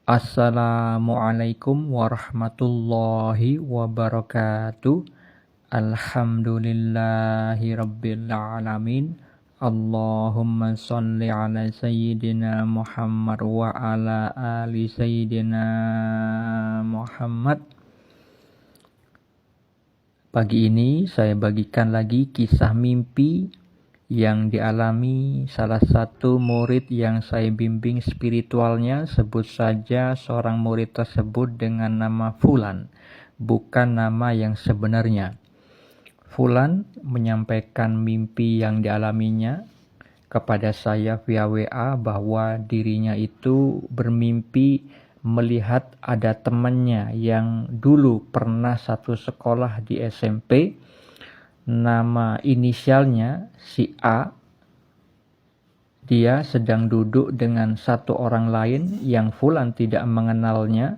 Assalamualaikum warahmatullahi wabarakatuh. Alhamdulillahi rabbil alamin. Allahumma sholli ala sayyidina Muhammad wa ala ali sayyidina Muhammad. Pagi ini saya bagikan lagi kisah mimpi yang dialami salah satu murid yang saya bimbing spiritualnya. Sebut saja seorang murid tersebut dengan nama Fulan, bukan nama yang sebenarnya. Fulan menyampaikan mimpi yang dialaminya kepada saya via WA bahwa dirinya itu bermimpi melihat ada temannya yang dulu pernah satu sekolah di SMP. Nama inisialnya si A. Dia sedang duduk dengan satu orang lain yang Fulan tidak mengenalnya.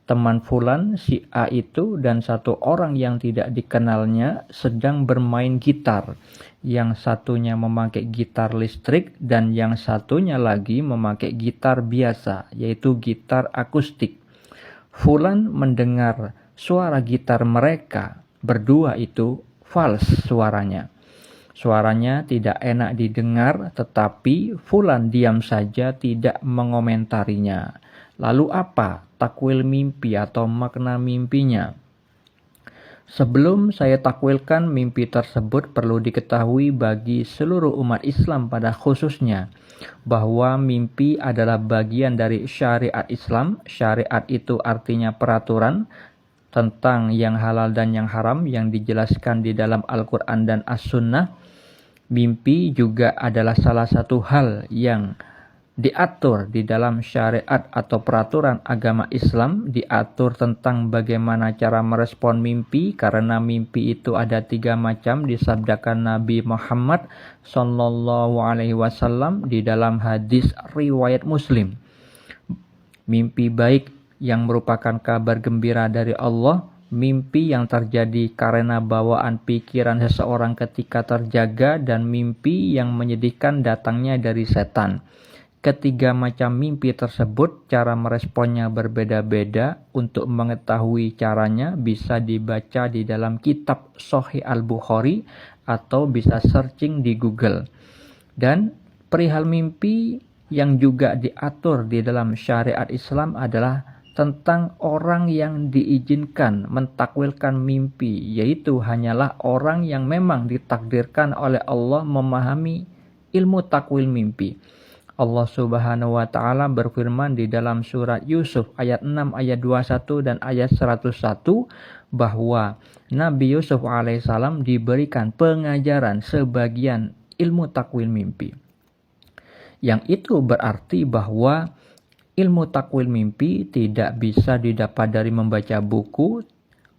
Teman Fulan, si A itu, dan satu orang yang tidak dikenalnya sedang bermain gitar. Yang satunya memakai gitar listrik dan yang satunya lagi memakai gitar biasa, yaitu gitar akustik. Fulan mendengar suara gitar mereka berdua itu fals suaranya. Suaranya tidak enak didengar, tetapi Fulan diam saja tidak mengomentarinya. Lalu apa takwil mimpi atau makna mimpinya? Sebelum saya takwilkan mimpi tersebut, perlu diketahui bagi seluruh umat Islam pada khususnya bahwa mimpi adalah bagian dari syariat Islam. Syariat itu artinya peraturan tentang yang halal dan yang haram yang dijelaskan di dalam Al-Quran dan As-Sunnah. Mimpi juga adalah salah satu hal yang diatur di dalam syariat atau peraturan agama Islam. Diatur tentang bagaimana cara merespon mimpi, karena mimpi itu ada 3 macam disabdakan Nabi Muhammad SAW di dalam hadis riwayat Muslim. Mimpi baik yang merupakan kabar gembira dari Allah, mimpi yang terjadi karena bawaan pikiran seseorang ketika terjaga, dan mimpi yang menyedihkan datangnya dari setan. Ketiga macam mimpi tersebut cara meresponnya berbeda-beda. Untuk mengetahui caranya bisa dibaca di dalam kitab Sahih Al-Bukhari atau bisa searching di Google. Dan perihal mimpi yang juga diatur di dalam syariat Islam adalah tentang orang yang diizinkan mentakwilkan mimpi, yaitu hanyalah orang yang memang ditakdirkan oleh Allah memahami ilmu takwil mimpi. Allah Subhanahu wa Ta'ala berfirman di dalam surat Yusuf ayat 6, ayat 21 dan ayat 101 bahwa Nabi Yusuf alaihissalam diberikan pengajaran sebagian ilmu takwil mimpi. Yang itu berarti bahwa ilmu takwil mimpi tidak bisa didapat dari membaca buku,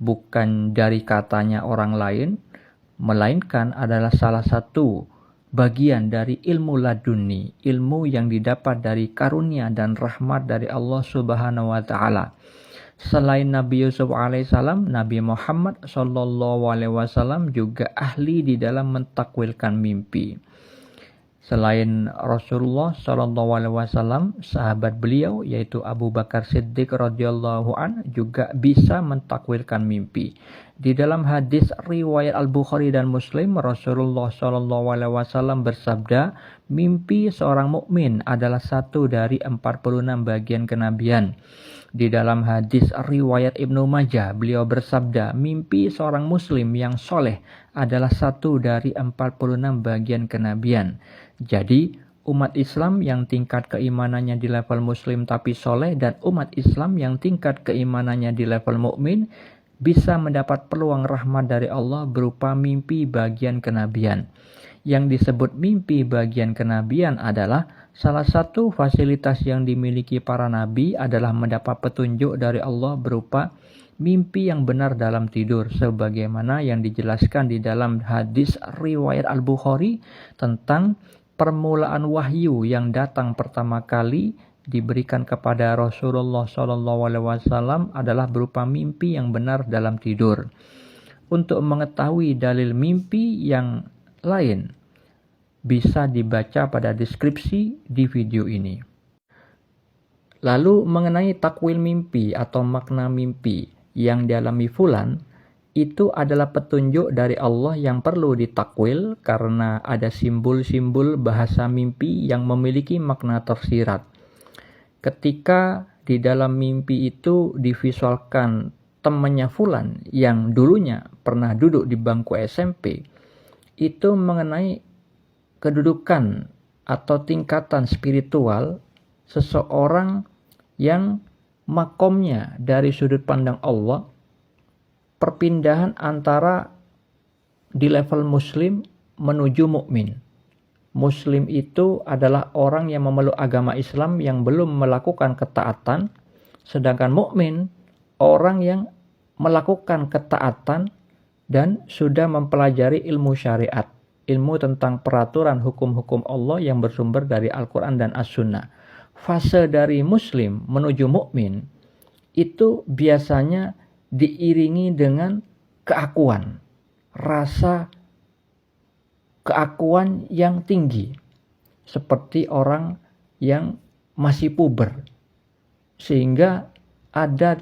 bukan dari katanya orang lain, melainkan adalah salah satu bagian dari ilmu laduni, ilmu yang didapat dari karunia dan rahmat dari Allah Subhanahu wa Ta'ala. Selain Nabi Yusuf alaihissalam, Nabi Muhammad SAW juga ahli di dalam mentakwilkan mimpi. Selain Rasulullah SAW, sahabat beliau yaitu Abu Bakar Siddiq radhiyallahu an juga bisa mentakwilkan mimpi. Di dalam hadis riwayat Al-Bukhari dan Muslim, Rasulullah SAW bersabda, mimpi seorang mukmin adalah satu dari 46 bagian kenabian. Di dalam hadis riwayat Ibnu Majah, beliau bersabda, mimpi seorang muslim yang soleh adalah satu dari 46 bagian kenabian. Jadi, umat Islam yang tingkat keimanannya di level muslim tapi soleh, dan umat Islam yang tingkat keimanannya di level mukmin bisa mendapat peluang rahmat dari Allah berupa mimpi bagian kenabian. Yang disebut mimpi bagian kenabian adalah salah satu fasilitas yang dimiliki para nabi adalah mendapat petunjuk dari Allah berupa mimpi yang benar dalam tidur, sebagaimana yang dijelaskan di dalam hadis riwayat Al-Bukhari tentang permulaan wahyu yang datang pertama kali diberikan kepada Rasulullah SAW adalah berupa mimpi yang benar dalam tidur. Untuk mengetahui dalil mimpi yang lain, bisa dibaca pada deskripsi di video ini. Lalu mengenai takwil mimpi atau makna mimpi yang dialami fulan, itu adalah petunjuk dari Allah yang perlu ditakwil karena ada simbol-simbol bahasa mimpi yang memiliki makna tersirat. Ketika di dalam mimpi itu divisualkan temannya fulan yang dulunya pernah duduk di bangku SMP, itu mengenai kedudukan atau tingkatan spiritual seseorang yang makomnya dari sudut pandang Allah, perpindahan antara di level muslim menuju mukmin. Muslim itu adalah orang yang memeluk agama Islam yang belum melakukan ketaatan, sedangkan mukmin orang yang melakukan ketaatan dan sudah mempelajari ilmu syariat, ilmu tentang peraturan hukum-hukum Allah yang bersumber dari Al-Quran dan As-Sunnah. Fase dari muslim menuju mukmin itu biasanya diiringi dengan keakuan, rasa keakuan yang tinggi, seperti orang yang masih puber, sehingga ada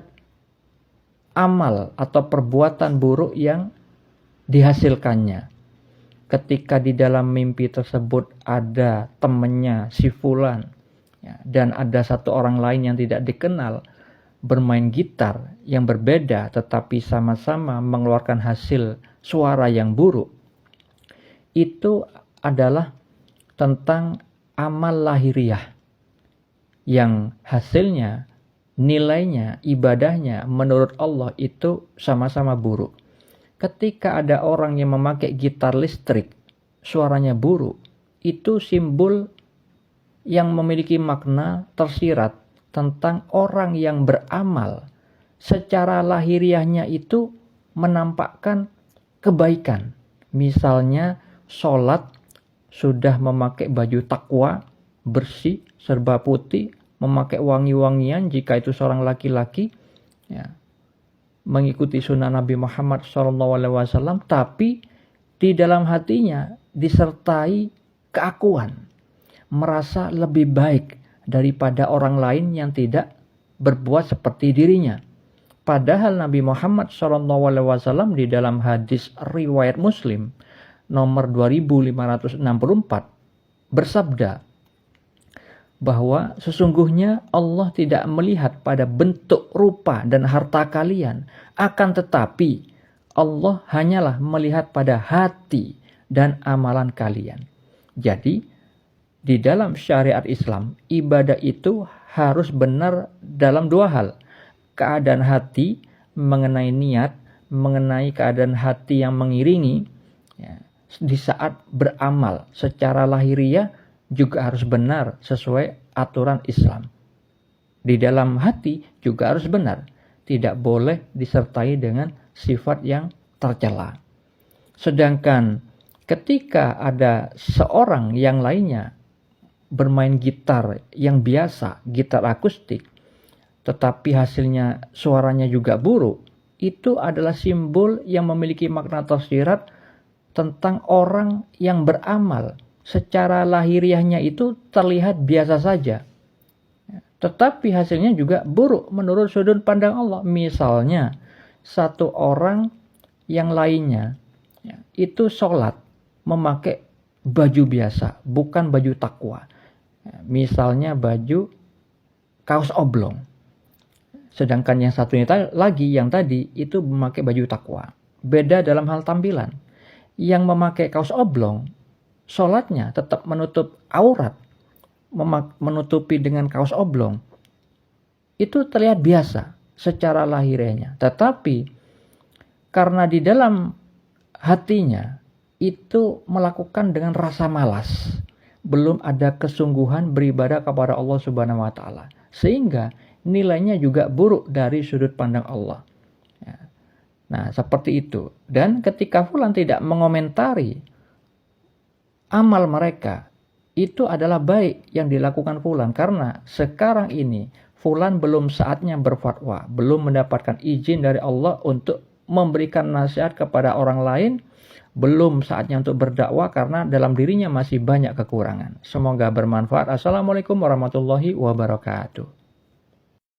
amal atau perbuatan buruk yang dihasilkannya. Ketika di dalam mimpi tersebut ada temannya si fulan, dan ada satu orang lain yang tidak dikenal bermain gitar yang berbeda tetapi sama-sama mengeluarkan hasil suara yang buruk, itu adalah tentang amal lahiriah yang hasilnya, nilainya, ibadahnya menurut Allah itu sama-sama buruk. Ketika ada orang yang memakai gitar listrik, suaranya buruk, itu simbol yang memiliki makna tersirat tentang orang yang beramal secara lahiriahnya itu menampakkan kebaikan. Misalnya sholat sudah memakai baju takwa, bersih, serba putih, memakai wangi-wangian jika itu seorang laki-laki, mengikuti sunnah Nabi Muhammad SAW, tapi di dalam hatinya disertai keakuan, merasa lebih baik daripada orang lain yang tidak berbuat seperti dirinya. Padahal Nabi Muhammad SAW di dalam hadis riwayat Muslim nomor 2564 bersabda bahwa sesungguhnya Allah tidak melihat pada bentuk, rupa, dan harta kalian, akan tetapi Allah hanyalah melihat pada hati dan amalan kalian. Jadi di dalam syariat Islam, ibadah itu harus benar dalam dua hal. Keadaan hati mengenai niat, mengenai keadaan hati yang mengiringi, di saat beramal secara lahiriah juga harus benar sesuai aturan Islam. Di dalam hati juga harus benar, tidak boleh disertai dengan sifat yang tercela. Sedangkan ketika ada seorang yang lainnya bermain gitar yang biasa, gitar akustik, tetapi hasilnya suaranya juga buruk, itu adalah simbol yang memiliki makna tersirat tentang orang yang beramal secara lahiriahnya itu terlihat biasa saja, tetapi hasilnya juga buruk menurut sudut pandang Allah. Misalnya satu orang yang lainnya itu sholat memakai baju biasa, bukan baju takwa. Misalnya baju kaos oblong. Sedangkan yang satunya lagi yang tadi itu memakai baju takwa. Beda dalam hal tampilan. Yang memakai kaos oblong, sholatnya tetap menutup aurat, menutupi dengan kaos oblong. Itu terlihat biasa secara lahiriahnya. Tetapi karena di dalam hatinya itu melakukan dengan rasa malas, belum ada kesungguhan beribadah kepada Allah Subhanahu wa taala, sehingga nilainya juga buruk dari sudut pandang Allah. Nah, seperti itu. Dan ketika fulan tidak mengomentari amal mereka, itu adalah baik yang dilakukan fulan, karena sekarang ini fulan belum saatnya berfatwa, belum mendapatkan izin dari Allah untuk memberikan nasihat kepada orang lain, belum saatnya untuk berdakwah karena dalam dirinya masih banyak kekurangan. Semoga bermanfaat. Assalamualaikum warahmatullahi wabarakatuh.